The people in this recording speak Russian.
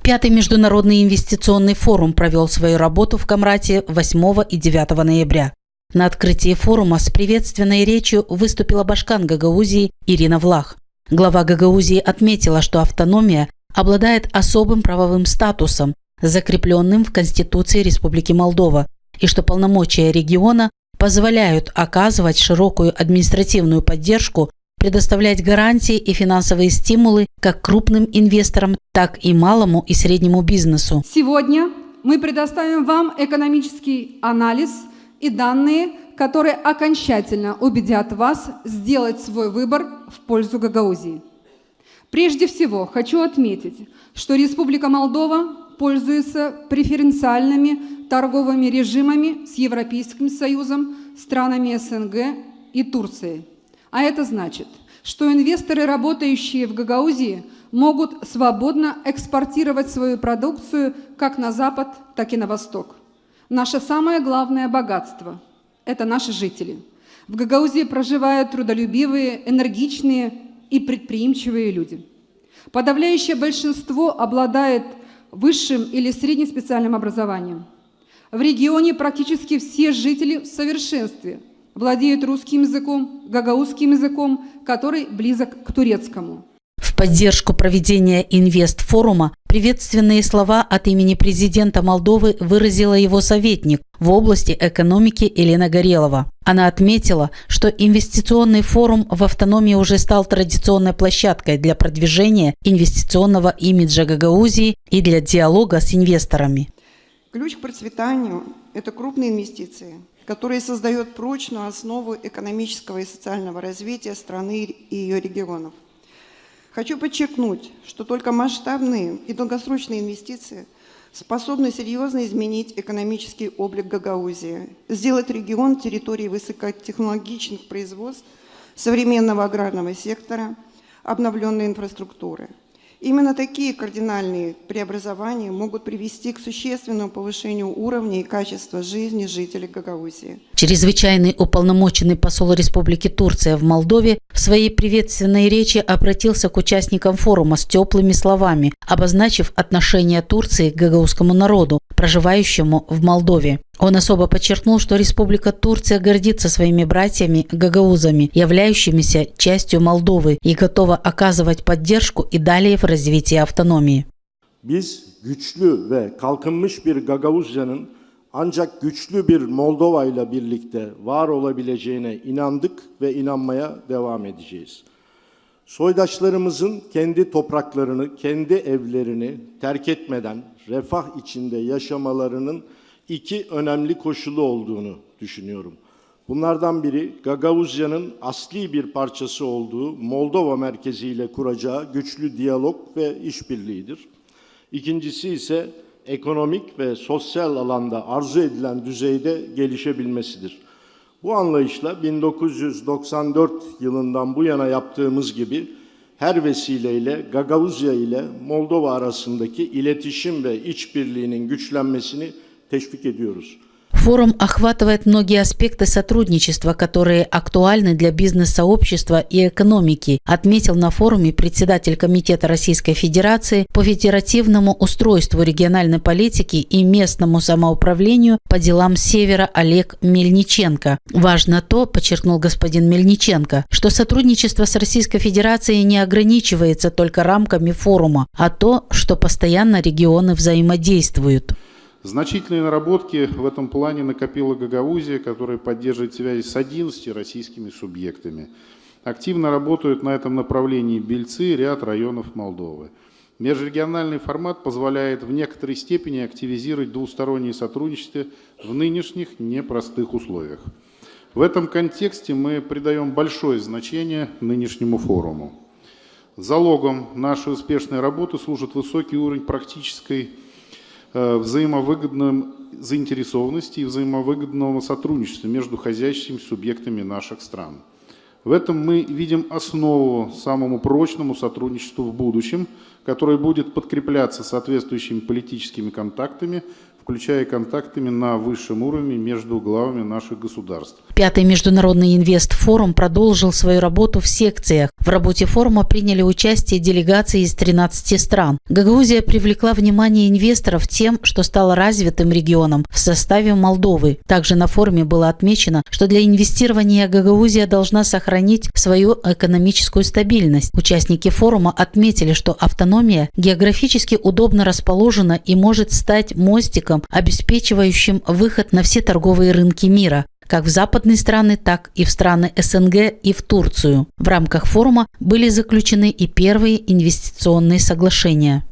Пятый международный инвестиционный форум провел свою работу в Камрате 8 и 9 ноября. На открытии форума с приветственной речью выступила башкан Гагаузии Ирина Влах. Глава Гагаузии отметила, что автономия обладает особым правовым статусом, закрепленным в Конституции Республики Молдова, и что полномочия региона позволяют оказывать широкую административную поддержку, предоставлять гарантии и финансовые стимулы как крупным инвесторам, так и малому и среднему бизнесу. Сегодня мы предоставим вам экономический анализ и данные, которые окончательно убедят вас сделать свой выбор в пользу Гагаузии. Прежде всего, хочу отметить, что Республика Молдова пользуется преференциальными торговыми режимами с Европейским Союзом, странами СНГ и Турцией. А это значит, что инвесторы, работающие в Гагаузии, могут свободно экспортировать свою продукцию как на Запад, так и на Восток. Наше самое главное богатство – это наши жители. В Гагаузии проживают трудолюбивые, энергичные и предприимчивые люди. Подавляющее большинство обладает высшим или среднеспециальным образованием. В регионе практически все жители в совершенстве владеют русским языком, гагаузским языком, который близок к турецкому. В поддержку проведения инвестфорума приветственные слова от имени президента Молдовы выразила его советник в области экономики Елена Горелова. Она отметила, что инвестиционный форум в автономии уже стал традиционной площадкой для продвижения инвестиционного имиджа Гагаузии и для диалога с инвесторами. Ключ к процветанию – это крупные инвестиции, которые создают прочную основу экономического и социального развития страны и ее регионов. Хочу подчеркнуть, что только масштабные и долгосрочные инвестиции способны серьезно изменить экономический облик Гагаузии, сделать регион территорией высокотехнологичных производств, современного аграрного сектора, обновленной инфраструктуры. Именно такие кардинальные преобразования могут привести к существенному повышению уровня и качества жизни жителей Гагаузии. Чрезвычайный уполномоченный посол Республики Турция в Молдове в своей приветственной речи обратился к участникам форума с теплыми словами, обозначив отношение Турции к гагаузскому народу, проживающему в Молдове. Он особо подчеркнул, что Республика Турция гордится своими братьями-гагаузами, являющимися частью Молдовы, и готова оказывать поддержку и далее в развитии автономии. Biz güçlü ve kalkınmış bir Gagavuzya'nın ancak güçlü bir Moldova ile birlikte var olabileceğine inandık ve inanmaya devam edeceğiz. Soydaşlarımızın kendi topraklarını, kendi evlerini terk etmeden refah içinde yaşamalarının iki önemli koşulu olduğunu düşünüyorum. Bunlardan biri Gagavuzya'nın asli bir parçası olduğu Moldova merkeziyle kuracağı güçlü diyalog ve işbirliğidir. İkincisi ise ekonomik ve sosyal alanda arzu edilen düzeyde gelişebilmesidir. Bu anlayışla 1994 yılından bu yana yaptığımız gibi her vesileyle Gagavuzya ile Moldova arasındaki iletişim ve işbirliğinin güçlenmesini teşvik ediyoruz. Форум охватывает многие аспекты сотрудничества, которые актуальны для бизнес-сообщества и экономики, отметил на форуме председатель Комитета Российской Федерации по федеративному устройству региональной политики и местному самоуправлению по делам Севера Олег Мельниченко. Важно то, подчеркнул господин Мельниченко, что сотрудничество с Российской Федерацией не ограничивается только рамками форума, а то, что постоянно регионы взаимодействуют. Значительные наработки в этом плане накопила Гагаузия, которая поддерживает связи с 11 российскими субъектами. Активно работают на этом направлении Бельцы и ряд районов Молдовы. Межрегиональный формат позволяет в некоторой степени активизировать двустороннее сотрудничество в нынешних непростых условиях. В этом контексте мы придаем большое значение нынешнему форуму. Залогом нашей успешной работы служит высокий уровень практической взаимовыгодной заинтересованности и взаимовыгодного сотрудничества между хозяйственными субъектами наших стран. В этом мы видим основу самому прочному сотрудничеству в будущем, которое будет подкрепляться соответствующими политическими контактами в включая контактами на высшем уровне между главами наших государств. Пятый международный инвестфорум продолжил свою работу в секциях. В работе форума приняли участие делегации из 13 стран. Гагаузия привлекла внимание инвесторов тем, что стала развитым регионом в составе Молдовы. Также на форуме было отмечено, что для инвестирования Гагаузия должна сохранить свою экономическую стабильность. Участники форума отметили, что автономия географически удобно расположена и может стать мостиком, обеспечивающим выход на все торговые рынки мира, как в западные страны, так и в страны СНГ и в Турцию. В рамках форума были заключены и первые инвестиционные соглашения.